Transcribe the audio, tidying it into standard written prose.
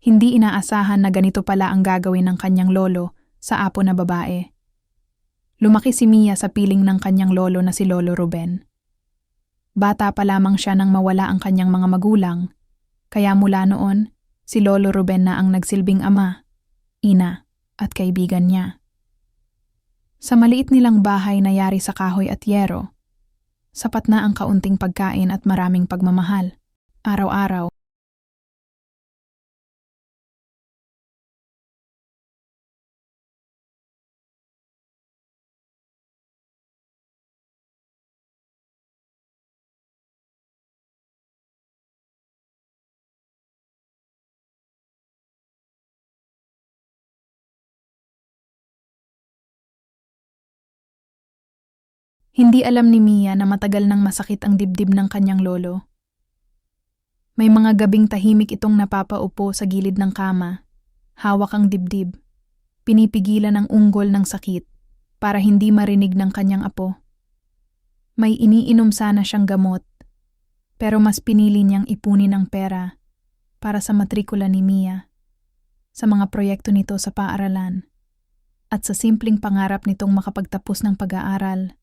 Hindi inaasahan na ganito pala ang gagawin ng kanyang lolo sa apo na babae. Lumaki si Mia sa piling ng kanyang lolo na si Lolo Ruben. Bata pa lamang siya nang mawala ang kanyang mga magulang, kaya mula noon, si Lolo Ruben na ang nagsilbing ama, ina, at kaibigan niya. Sa maliit nilang bahay na yari sa kahoy at yero, sapat na ang kaunting pagkain at maraming pagmamahal. Araw-araw, hindi alam ni Mia na matagal nang masakit ang dibdib ng kanyang lolo. May mga gabing tahimik itong napapaupo sa gilid ng kama, hawak ang dibdib, pinipigilan ang unggol ng sakit para hindi marinig ng kanyang apo. May iniinom sana siyang gamot, pero mas pinili niyang ipunin ang pera para sa matrikula ni Mia, sa mga proyekto nito sa paaralan, at sa simpleng pangarap nitong makapagtapos ng pag-aaral